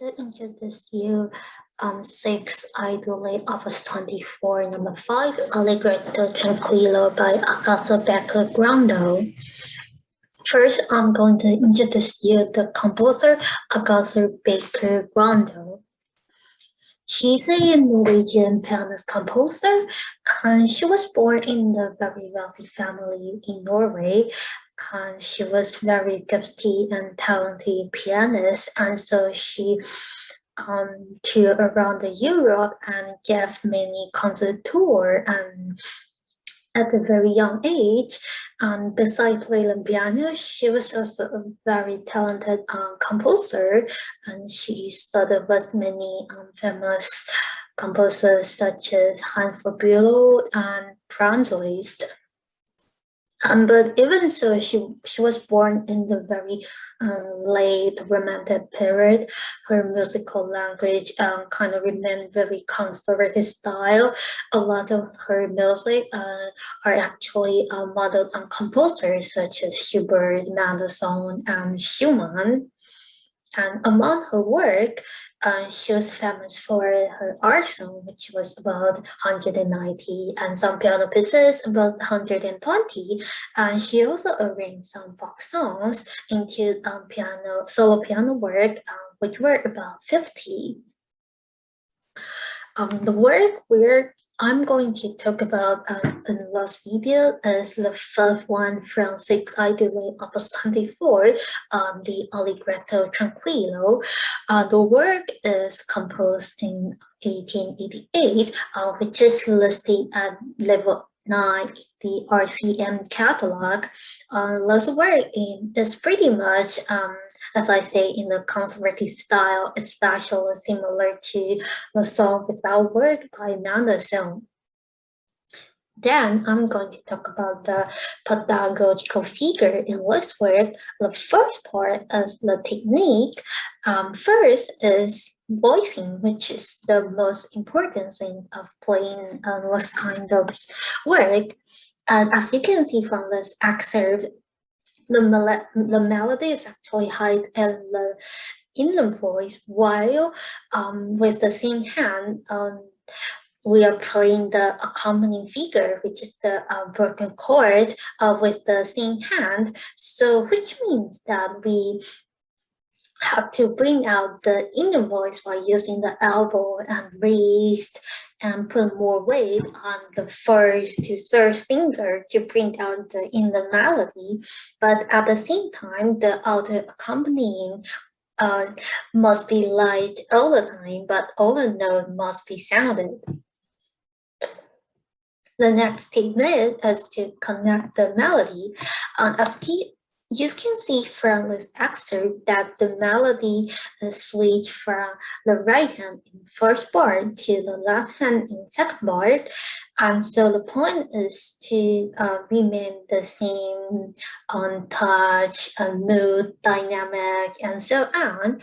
to introduce you six Idylles Opus 24, number 5, Allegretto Tranquillo by Agathe Grondahl. First, I'm going to introduce you the composer Agathe Grondahl. She's a Norwegian pianist composer, and she was born in a very wealthy family in Norway. And she was very gifted and talented pianist, and so she toured around Europe and gave many concert tour and at a very young age. And besides playing piano, she was also a very talented composer, and she studied with many famous composers such as Hans Bülow and Franz Liszt. But even so, she was born in the very late Romantic period. Her musical language kind of remained very conservative style. A lot of her music are actually modeled on composers such as Schubert, Mendelssohn, and Schumann. And among her work, she was famous for her art song, which was about 190, and some piano pieces about 120. And she also arranged some folk songs into solo piano work, which were about 50. The work I'm going to talk about in the last video is the fifth one from 6 Idylles Opus 24, the Allegretto Tranquillo. The work is composed in 1888, which is listed at level 9, the RCM catalog. This work is pretty much as I say, in the conservative style, especially similar to the song Without Word by Mendelssohn. Then I'm going to talk about the pedagogical figure in this work. The first part is the technique. First is voicing, which is the most important thing of playing this kind of work. And as you can see from this excerpt, the melody is actually high in the voice, while with the same hand, we are playing the accompanying figure, which is the broken chord with the same hand. So, which means that we have to bring out the inner voice by using the elbow and wrist and put more weight on the first to third finger to bring out the inner melody. But at the same time, the outer accompanying must be light all the time, but all the notes must be sounded. The next technique is to connect the melody. As you can see from this excerpt that the melody is switched from the right hand in first bar to the left hand in second bar. And so the point is to remain the same on touch, mood, dynamic, and so on.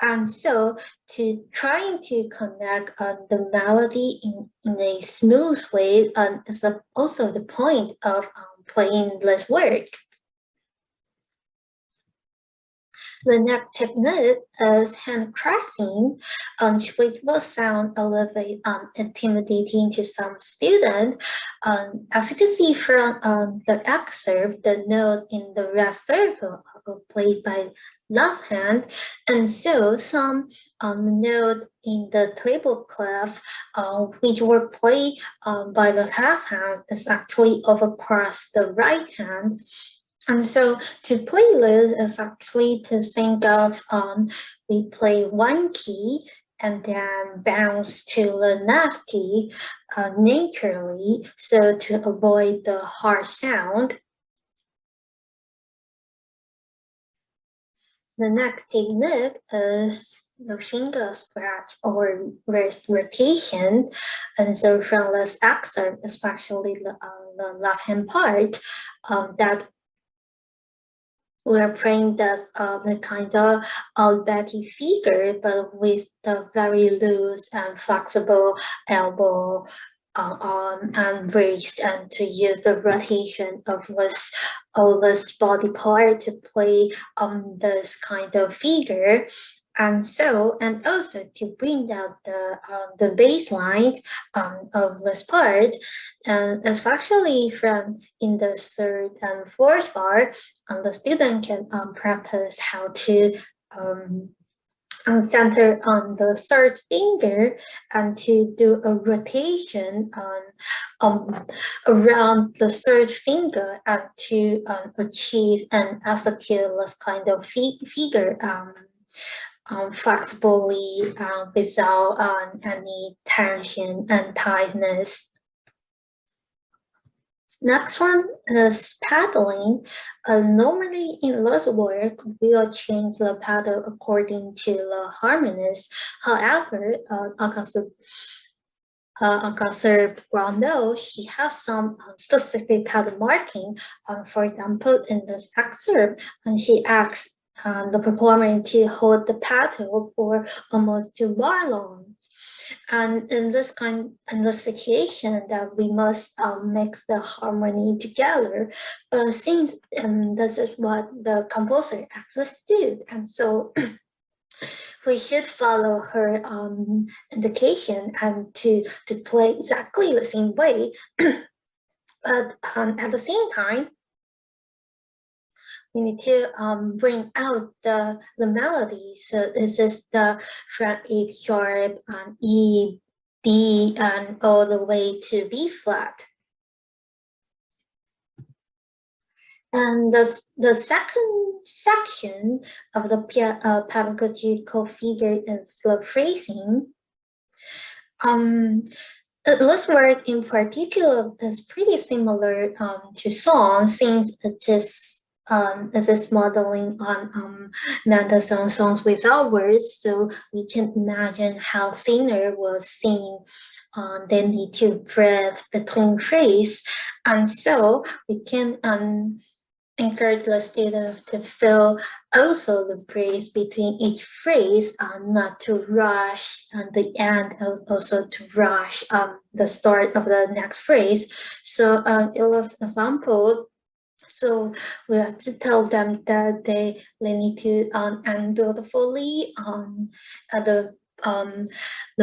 And so to trying to connect the melody in a smooth way is also the point of playing this work. The next technique is hand pressing, which will sound a little bit intimidating to some students. As you can see from the excerpt, the note in the red circle are played by left hand, and so some note in the treble clef, which were played by the left hand, is actually over across the right hand. And so to play this is actually to think of we play one key and then bounce to the next key naturally, so to avoid the hard sound. The next technique is the finger scratch or wrist rotation. And so from this excerpt, especially the left hand part, that we're playing the kind of Allegretto figure, but with the very loose and flexible elbow, arm, and wrist, and to use the rotation of this body part to play this kind of figure. And also to bring out the baseline of this part, and especially from in the third and fourth bar, the student can practice how to center on the third finger and to do a rotation around the third finger and to achieve an aciculus kind of figure flexibly without any tension and tightness. Next one is paddling. Normally in this work, we will change the paddle according to the harmonies. However, Agathe Grondahl, she has some specific pattern marking. For example, in this excerpt, she asks the performer to hold the paddle for almost 2 bar long. And in this situation, that we must mix the harmony together, since this is what the composer asks us to do, and so we should follow her indication and to play exactly the same way. But at the same time, we need to bring out the melody. So this is the fret A sharp and E, D, and all the way to B flat. And the second section of the pedagogical figure is the phrasing. This work in particular is pretty similar to song, since it just is modeling on Mendelssohn songs without words, so we can imagine how singer will sing. They need to breathe between phrase, and so we can encourage the student to feel also the breath between each phrase, not to rush at the end, also to rush the start of the next phrase. So it was example. So we have to tell them that they need to end beautifully at the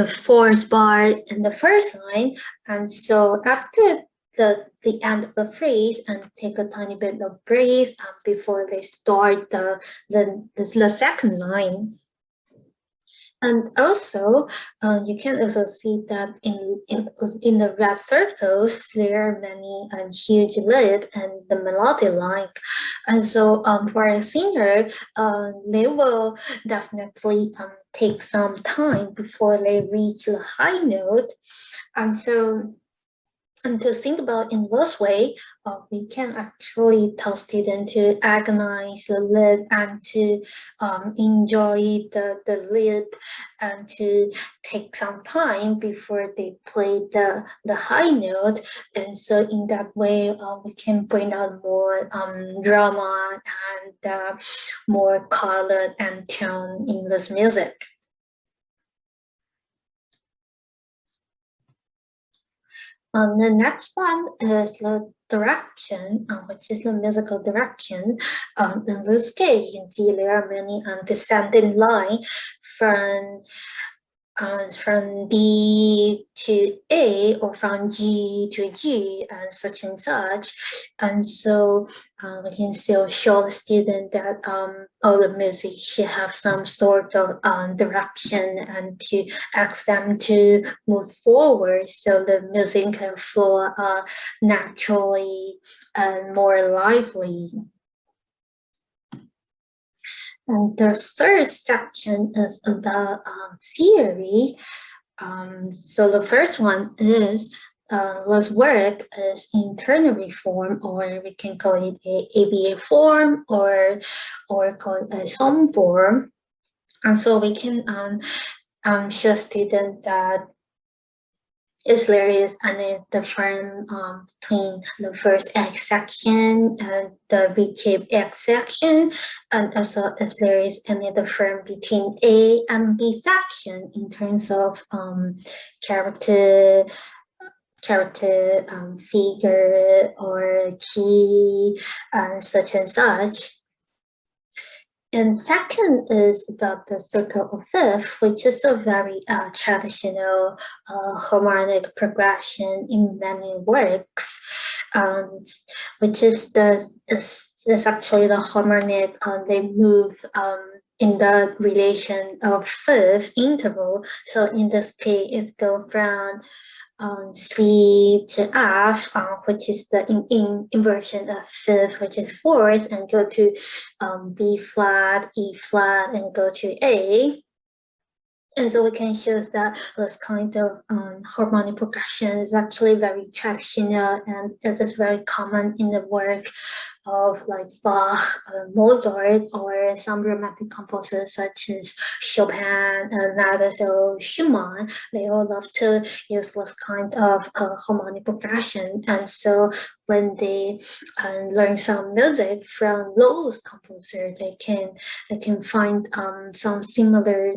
fourth bar in the first line, and so after the end of the phrase, and take a tiny bit of breath before they start the second line. And also, you can also see that in the red circles, there are many huge lid and the melody line. And so for a singer, they will definitely take some time before they reach the high note. And so, and to think about in this way, we can actually tell students to agonize the lid and to enjoy the lid and to take some time before they play the high note. And so in that way, we can bring out more drama and more color and tone in this music. The next one is the direction, which is the musical direction. In this case, you can see there are many descending line from D to A, or from G to G, and such. And so we can still show the student that all the music should have some sort of direction, and to ask them to move forward so the music can flow naturally and more lively. And the third section is about theory. So the first one is this work is in ternary form, or we can call it a ABA form, or call it a song form. And so we can show students that if there is any difference between the first X section and the recap X section, and also if there is any difference between A and B section in terms of character, figure, or key, such and such. And second is about the circle of fifth, which is a very traditional harmonic progression in many works, which is actually the harmonic. They move in the relation of fifth interval. So in this case, it goes from C to F, which is the inversion of fifth, which is fourth, and go to B flat, E flat, and go to A. And so we can show that this kind of harmonic progression is actually very traditional, and it is very common in the work of like Bach, Mozart, or some romantic composers such as Chopin, Matisse, or Schumann. They all love to use this kind of harmonic progression. And so when they learn some music from those composers, they can find some similar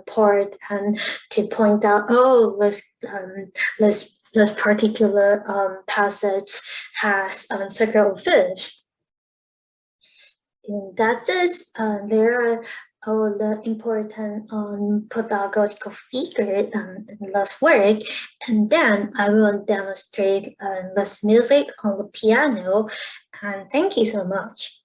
part and to point out, oh, this particular passage has circle of fish. And that is, there are all the important pedagogical figures in this work, and then I will demonstrate this music on the piano. And thank you so much.